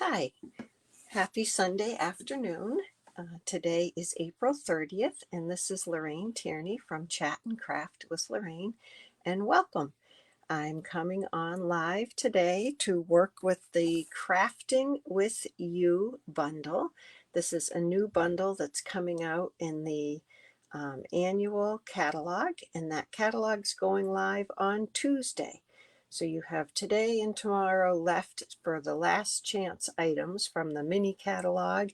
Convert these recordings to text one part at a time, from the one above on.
Hi, happy Sunday afternoon. Today is April 30th, and this is Lorraine Tierney from Chat and Craft with Lorraine, and welcome. I'm coming on live today to work with the Crafting with You bundle. This is a new bundle that's coming out in the annual catalog, and that catalog's going live on Tuesday. So you have today and tomorrow left for the last chance items from the mini catalog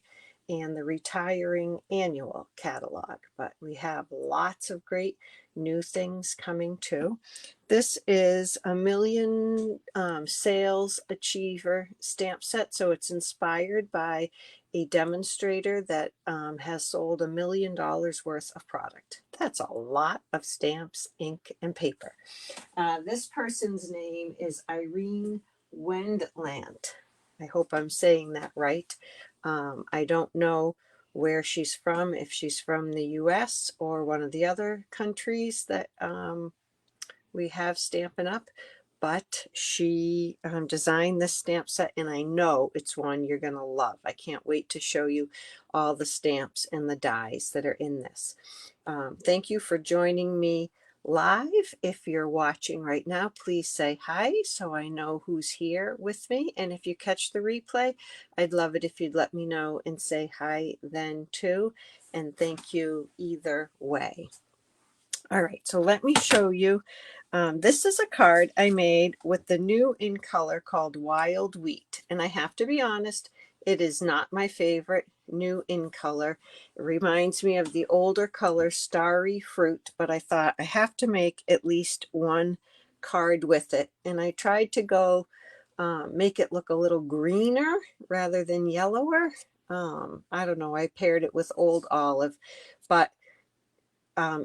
and the retiring annual catalog. But we have lots of great new things coming too. This is a million sales achiever stamp set. So it's inspired by a demonstrator that has sold $1 million worth of product. That's a lot of stamps, ink, and paper. This person's name is Irene Wendland. I hope I'm saying that right. I don't know where she's from, if she's from the US or one of the other countries that we have Stampin' Up, but she designed this stamp set, and I know it's one you're going to love. I can't wait to show you all the stamps and the dies that are in this. Thank you for joining me live. If you're watching right now, please say hi so I know who's here with me. And if you catch the replay, I'd love it if you'd let me know and say hi then too. And thank you either way. All right, so let me show you. This is a card I made with the new in color called Wild Wheat. And I have to be honest, it is not my favorite new in color. It reminds me of the older color Starry Fruit, but I thought I have to make at least one card with it. And I tried to go make it look a little greener rather than yellower. I don't know, I paired it with Old Olive, but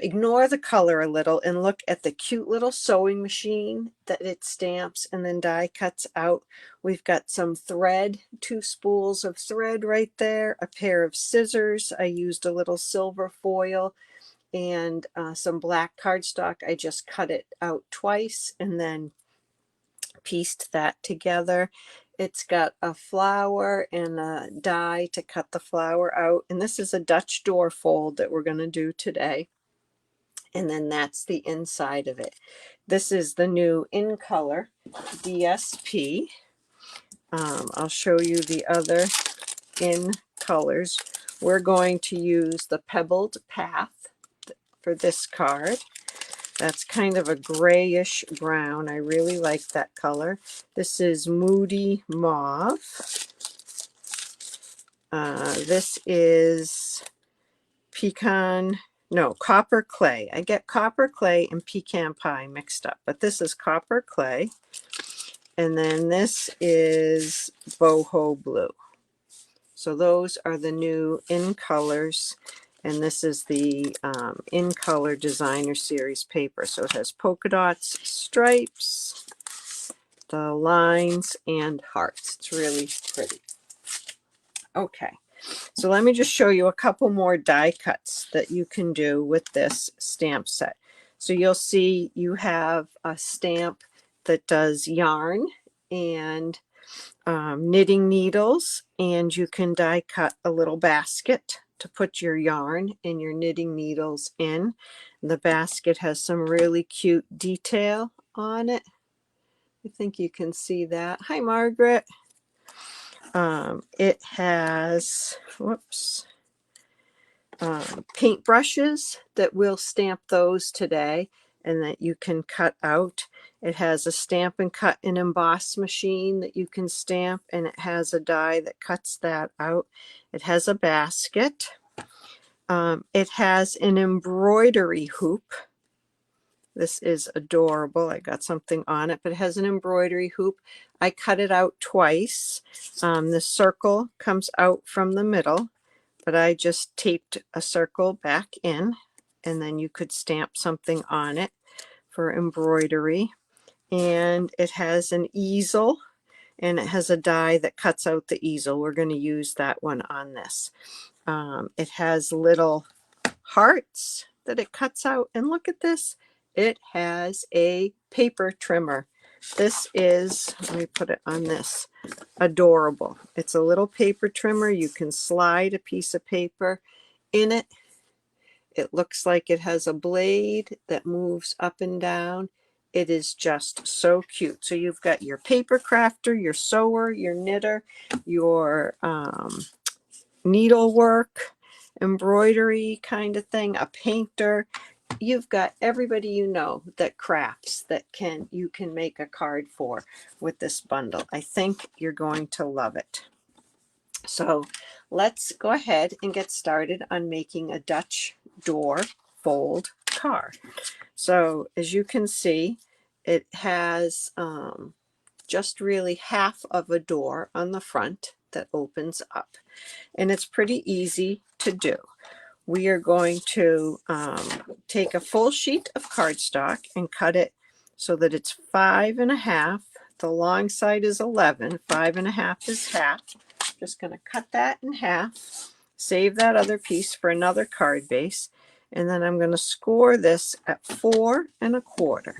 ignore the color a little and look at the cute little sewing machine that it stamps and then die cuts out. We've got some thread, 2 spools of thread right there, a pair of scissors. I used a little silver foil and some black cardstock. I just cut it out twice and then pieced that together. It's got a flower and a die to cut the flower out. And this is a Dutch door fold that we're going to do today. And then that's the inside of it. This is the new in color DSP. I'll show you the other in colors. We're going to use the Pebbled Path for this card. That's kind of a grayish brown. I really like that color. This is Moody Mauve. This is Copper Clay. I get Copper Clay and Pecan Pie mixed up, but this is Copper Clay. And then this is Boho Blue. So those are the new in colors. And this is the in color designer series paper. So it has polka dots, stripes, the lines, and hearts. It's really pretty. Okay. So let me just show you a couple more die cuts that you can do with this stamp set. So you'll see you have a stamp that does yarn and knitting needles, and you can die cut a little basket to put your yarn and your knitting needles in. The basket has some really cute detail on it. I think you can see that. Hi, Margaret. It has, paint brushes that we'll stamp those today and that you can cut out. It has a stamp and cut and emboss machine that you can stamp, and it has a die that cuts that out. It has a basket. It has an embroidery hoop. This is adorable. I got something on it, but it has an embroidery hoop. I cut it out twice. The circle comes out from the middle, but I just taped a circle back in, and then you could stamp something on it for embroidery. And it has an easel, and it has a die that cuts out the easel. We're going to use that one on this. It has little hearts that it cuts out, and look at this. It has a paper trimmer This is, let me put it on this, adorable. It's a little paper trimmer. You can slide a piece of paper in it. It looks like it has a blade that moves up and down. It is just so cute. So you've got your paper crafter, your sewer, your knitter, your needlework, embroidery kind of thing, a painter. You've got everybody you know that crafts that you can make a card for with this bundle. I think you're going to love it. So let's go ahead and get started on making a Dutch door fold card. So as you can see, it has just really half of a door on the front that opens up, and it's pretty easy to do. We are going to take a full sheet of cardstock and cut it so that it's 5.5. The long side is 11. 5.5 is half. Just going to cut that in half, save that other piece for another card base, and then I'm going to score this at 4.25.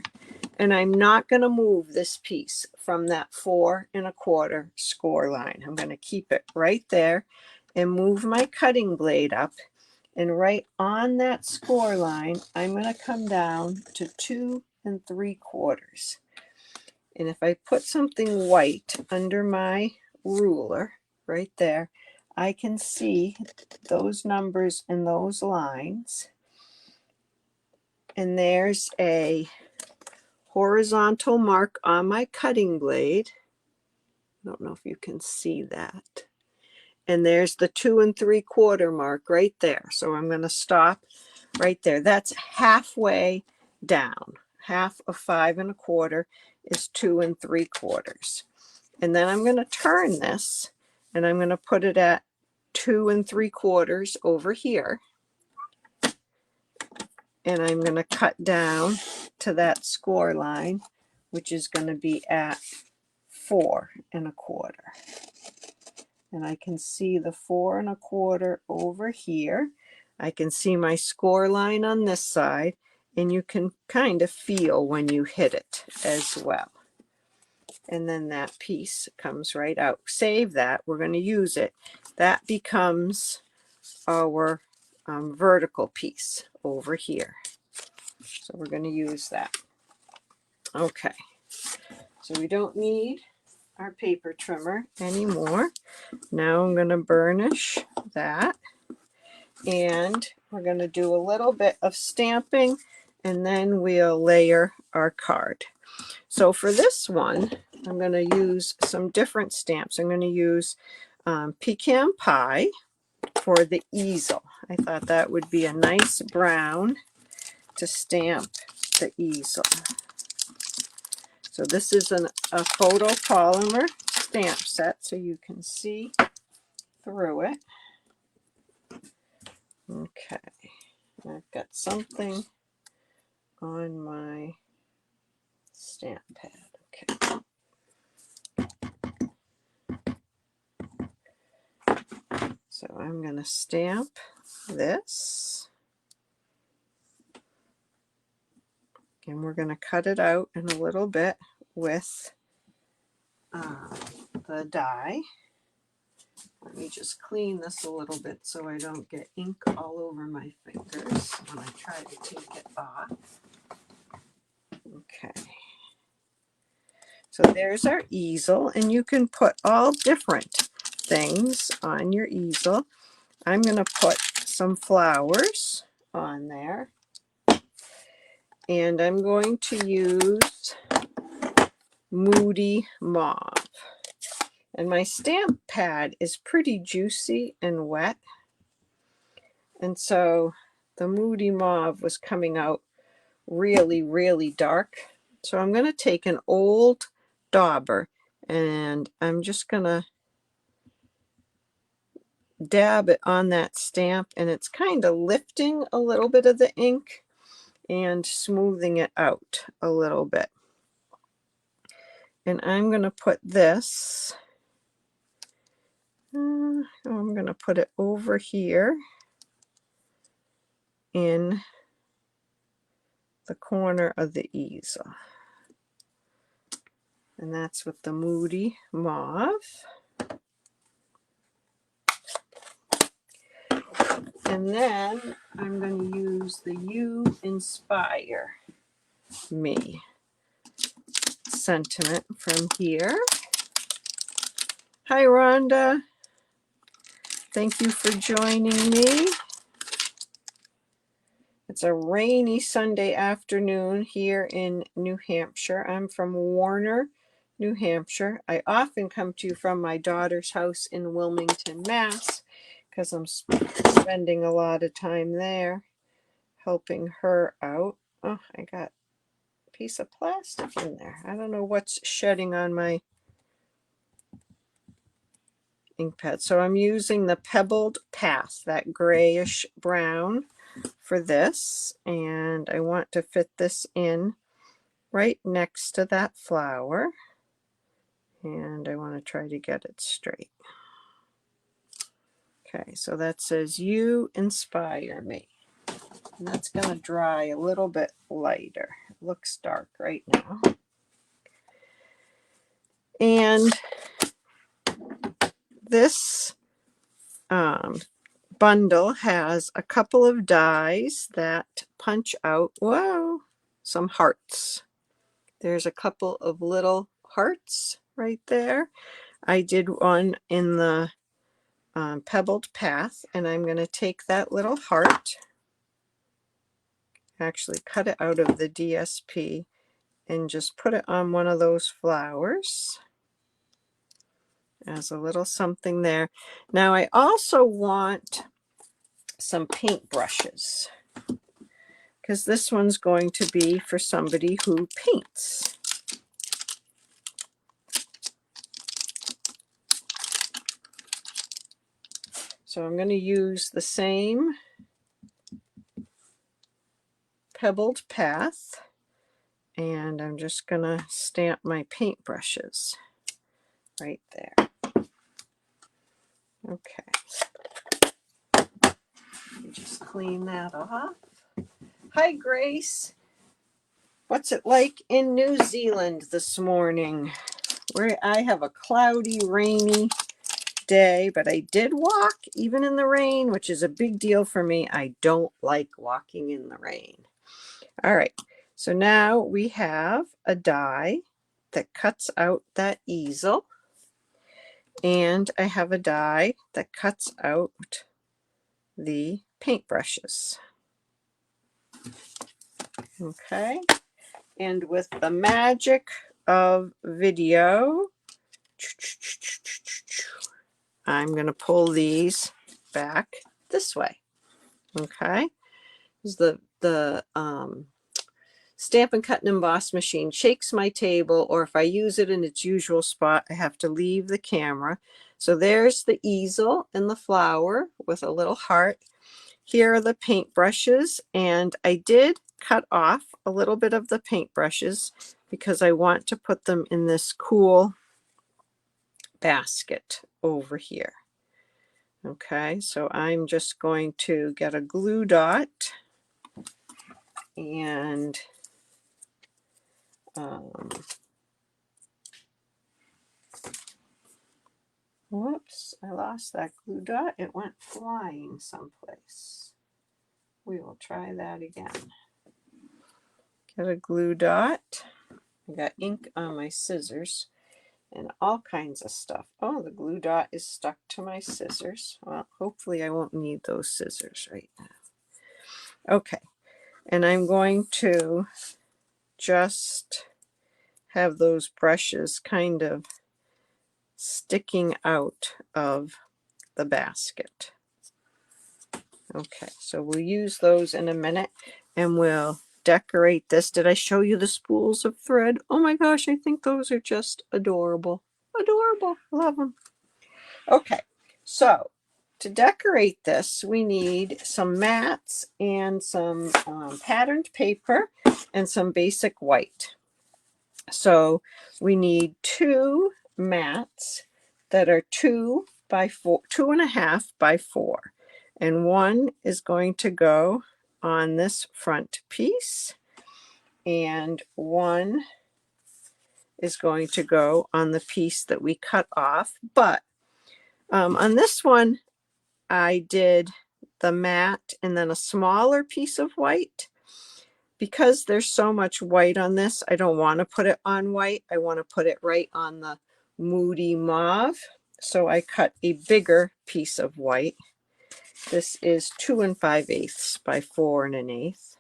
And I'm not going to move this piece from that 4.25 score line. I'm going to keep it right there and move my cutting blade up. And right on that score line, I'm going to come down to 2.75. And if I put something white under my ruler right there, I can see those numbers and those lines. And there's a horizontal mark on my cutting blade. I don't know if you can see that. And there's the 2.75 mark right there. So I'm going to stop right there. That's halfway down. Half of 5.25 is 2.75. And then I'm going to turn this and I'm going to put it at 2.75 over here. And I'm going to cut down to that score line, which is going to be at 4.25. And I can see the 4.25 over here. I can see my score line on this side, and you can kind of feel when you hit it as well. And then that piece comes right out. Save that. We're going to use it. That becomes our vertical piece over here. So we're going to use that. Okay. So we don't need our paper trimmer anymore. Now I'm going to burnish that. And we're going to do a little bit of stamping, and then we'll layer our card. So for this one, I'm going to use some different stamps. I'm going to use pecan pie for the easel. I thought that would be a nice brown to stamp the easel. So this is a photopolymer stamp set, so you can see through it. Okay, I've got something on my stamp pad. Okay. So I'm going to stamp this. And we're going to cut it out in a little bit with the die. Let me just clean this a little bit so I don't get ink all over my fingers when I try to take it off. Okay. So there's our easel, and you can put all different things on your easel. I'm going to put some flowers on there, and I'm going to use Moody Mauve. And my stamp pad is pretty juicy and wet, and so the Moody Mauve was coming out really, really dark. So I'm going to take an old dauber, and I'm just going to dab it on that stamp, and it's kind of lifting a little bit of the ink and smoothing it out a little bit. And I'm going to put this, I'm going to put it over here in the corner of the easel. and that's with the Moody Mauve. And then I'm going to use the You Inspire Me sentiment from here. Hi, Rhonda. Thank you for joining me. It's a rainy Sunday afternoon here in New Hampshire. I'm from Warner, New Hampshire. I often come to you from my daughter's house in Wilmington, Mass, because I'm spending a lot of time there helping her out. Oh, I got a piece of plastic in there. I don't know what's shedding on my ink pad. So I'm using the Pebbled Path, that grayish brown, for this, and I want to fit this in right next to that flower, and I want to try to get it straight. Okay, so that says You Inspire Me, and that's going to dry a little bit lighter. It looks dark right now. And this bundle has a couple of dies that punch out, whoa, some hearts. There's a couple of little hearts right there. I did one in the Pebbled Path, and I'm going to take that little heart, actually cut it out of the DSP, and just put it on one of those flowers as a little something there. Now I also want some paint brushes, because this one's going to be for somebody who paints. So I'm going to use the same Pebbled Path, and I'm just going to stamp my paint brushes right there. Okay. Just clean that off. Hi, Grace. What's it like in New Zealand this morning? Where I have a cloudy, rainy day, but I did walk even in the rain, which is a big deal for me. I don't like walking in the rain. All right, so now we have a die that cuts out that easel, and I have a die that cuts out the paintbrushes. Okay, and with the magic of video, I'm going to pull these back this way. Okay, the Stampin' Cut and Emboss machine shakes my table, or if I use it in its usual spot, I have to leave the camera. So there's the easel and the flower with a little heart. Here are the paintbrushes, and I did cut off a little bit of the paintbrushes because I want to put them in this cool basket over here. Okay, so I'm just going to get a glue dot and whoops, I lost that glue dot. It went flying someplace. We will try that again. Get a glue dot. I got ink on my scissors and all kinds of stuff. Oh, the glue dot is stuck to my scissors. Well, hopefully I won't need those scissors right now. Okay, and I'm going to just have those brushes kind of sticking out of the basket. Okay, so we'll use those in a minute, and we'll decorate this. Did I show you the spools of thread? Oh my gosh, I think those are just adorable. Adorable. Love them. Okay, so to decorate this, we need some mats and some patterned paper and some basic white. So we need 2 mats that are 2 by 4, 2.5 by 4, and one is going to go on this front piece, and one is going to go on the piece that we cut off. But on this one, I did the matte and then a smaller piece of white. Because there's so much white on this, I don't want to put it on white. I want to put it right on the moody mauve. So I cut a bigger piece of white. This is 2 5/8 by 4 1/8.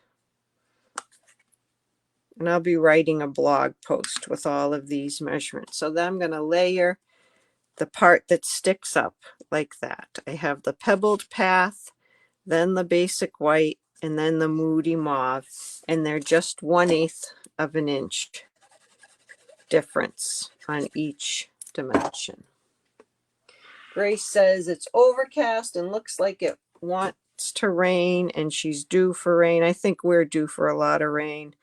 And I'll be writing a blog post with all of these measurements. So then I'm going to layer the part that sticks up like that. I have the pebbled path, then the basic white, and then the moody mauve. And they're just 1/8 of an inch difference on each dimension. Grace says it's overcast and looks like it wants to rain, and she's due for rain. I think we're due for a lot of rain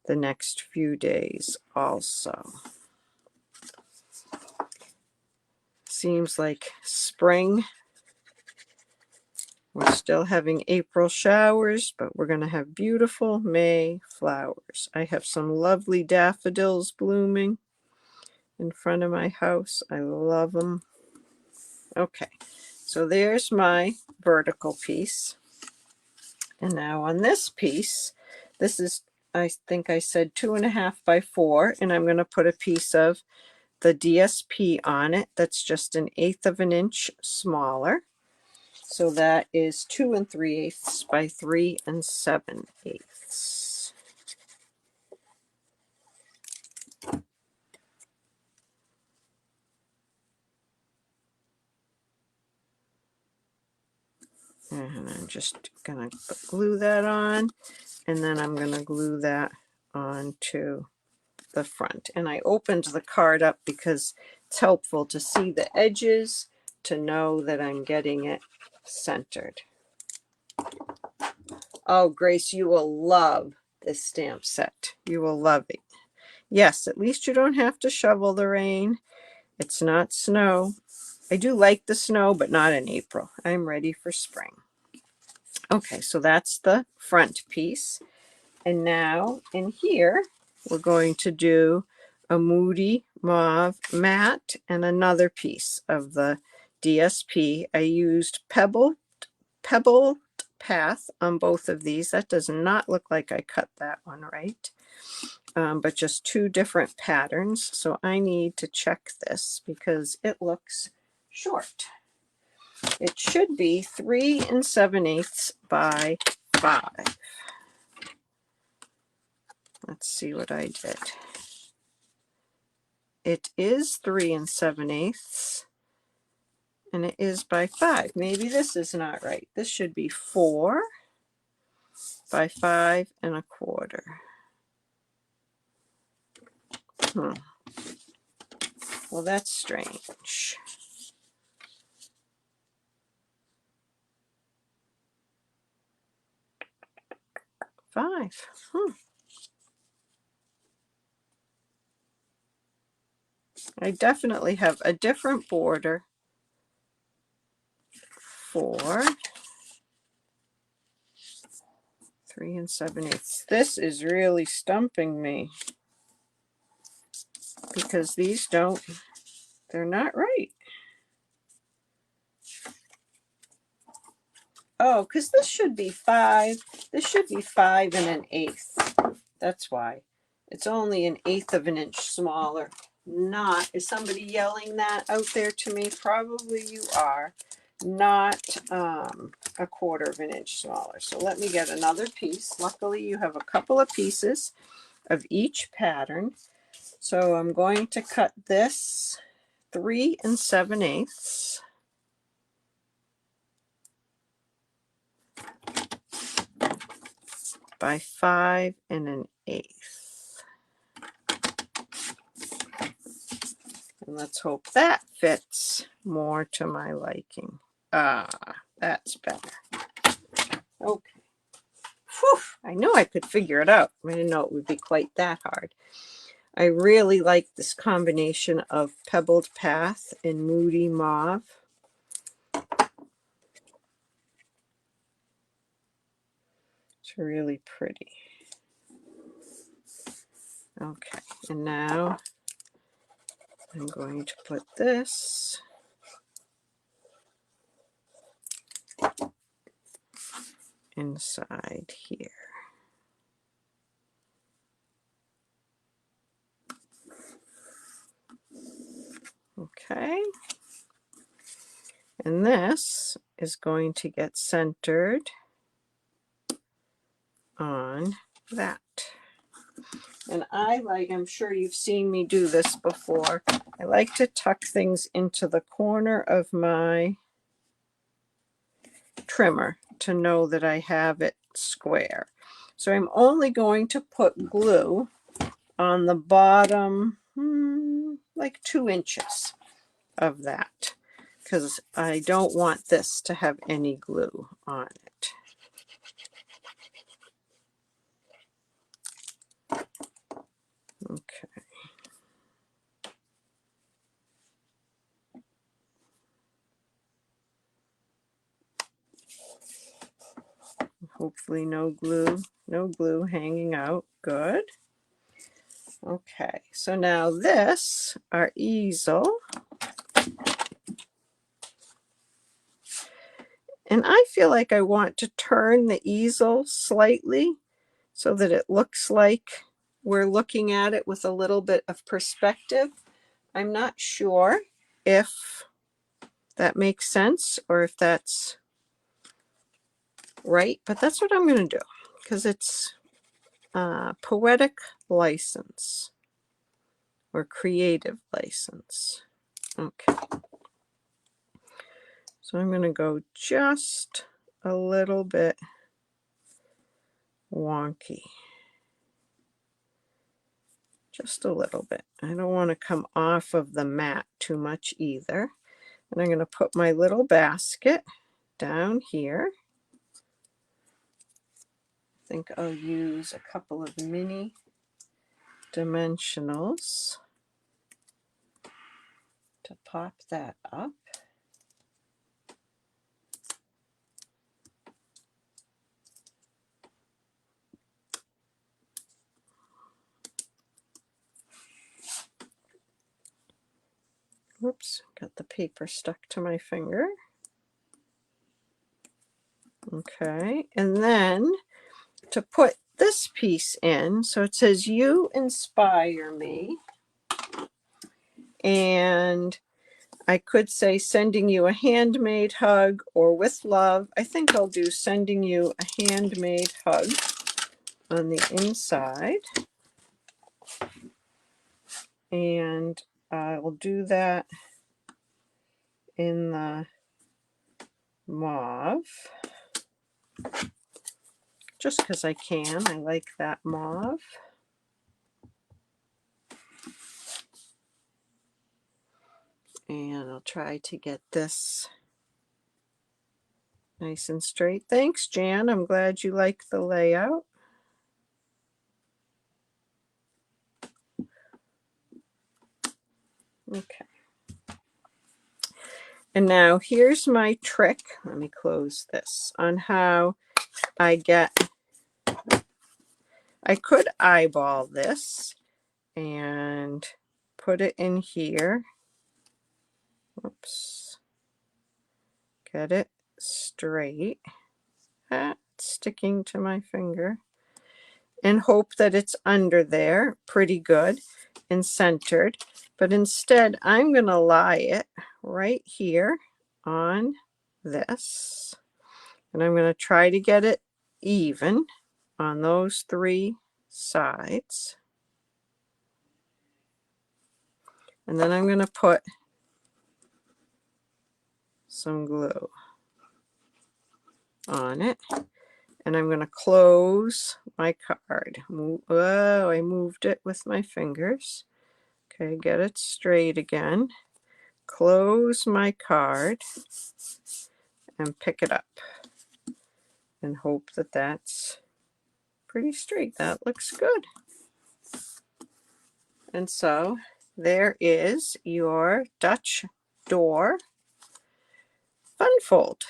the next few days also. Seems like spring. We're still having April showers, but we're going to have beautiful May flowers. I have some lovely daffodils blooming in front of my house. I love them. Okay, so there's my vertical piece. And now on this piece, this is, I think I said 2 1/2 by 4, and I'm going to put a piece of the DSP on it. That's just 1/8 of an inch smaller. So that is 2 3/8 by 3 7/8. And I'm just going to glue that on, and then I'm going to glue that onto the front. And I opened the card up because it's helpful to see the edges to know that I'm getting it centered. Oh, Grace, you will love this stamp set. You will love it. Yes, at least you don't have to shovel the rain. It's not snow. I do like the snow, but not in April. I'm ready for spring. Okay, so that's the front piece. And now in here, we're going to do a moody mauve matte and another piece of the DSP. I used pebbled path on both of these. That does not look like I cut that one right, but just 2 different patterns. So I need to check this because it looks short. It should be 3 7/8 by 5. Let's see what I did. It is 3 7/8, and it is by 5. Maybe this is not right. This should be 4 by 5 1/4. Well, that's strange. Five. I definitely have a different border for 3 7/8. This is really stumping me because these they're not right. Oh, because this should be 5. This should be 5 1/8. That's why. It's only 1/8 of an inch smaller. Not, is somebody yelling that out there to me? Probably you are. Not 1/4 of an inch smaller. So let me get another piece. Luckily you have a couple of pieces of each pattern. So I'm going to cut this 3 7/8. By 5 1/8. And let's hope that fits more to my liking. Ah, that's better. Okay. Whew, I knew I could figure it out. I didn't know it would be quite that hard. I really like this combination of pebbled path and moody mauve. It's really pretty. Okay, and now I'm going to put this inside here. Okay. And this is going to get centered on that. And I'm sure you've seen me do this before, I like to tuck things into the corner of my trimmer to know that I have it square. So I'm only going to put glue on the bottom, like 2 inches of that, because I don't want this to have any glue on it. Okay. Hopefully no glue hanging out. Good. Okay, so now this, our easel, and I feel like I want to turn the easel slightly so that it looks like we're looking at it with a little bit of perspective. I'm not sure if that makes sense or if that's right, but that's what I'm going to do because it's poetic license or creative license. Okay, so I'm going to go just a little bit wonky, just a little bit. I don't want to come off of the mat too much either. And I'm going to put my little basket down here. I think I'll use a couple of mini dimensionals to pop that up. Whoops, got the paper stuck to my finger. Okay, and then to put this piece in, so it says, "You inspire me." And I could say sending you a handmade hug or with love. I think I'll do sending you a handmade hug on the inside. And I will do that in the mauve. Just because I can. I like that mauve. And I'll try to get this nice and straight. Thanks, Jan. I'm glad you like the layout. Okay. And now here's my trick. Let me close this on how I could eyeball this and put it in here. Oops. Get it straight. Sticking to my finger. And hope that it's under there pretty good and centered. But instead, I'm going to lie it right here on this. And I'm going to try to get it even on those 3 sides. And then I'm going to put some glue on it. And I'm going to close my card. Oh, I moved it with my fingers. Okay, get it straight again. Close my card and pick it up. And hope that that's pretty straight. That looks good. And so there is your Dutch door fun fold.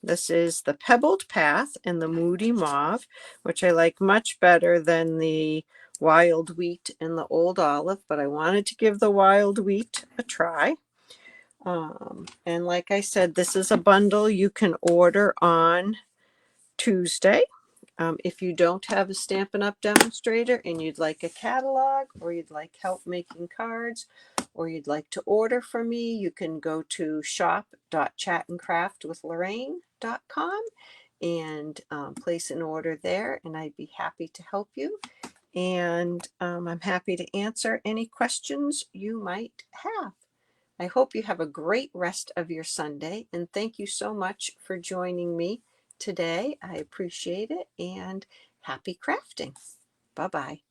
This is the Pebbled Path in the Moody Mauve, which I like much better than the wild wheat and the old olive, but I wanted to give the wild wheat a try. And like I said, this is a bundle you can order on Tuesday. If you don't have a Stampin' Up! Demonstrator and you'd like a catalog, or you'd like help making cards, or you'd like to order from me, you can go to shop.chatandcraftwithlorraine.com and place an order there, and I'd be happy to help you. And I'm happy to answer any questions you might have. I hope you have a great rest of your Sunday, and thank you so much for joining me today. I appreciate it, and happy crafting. Bye-bye.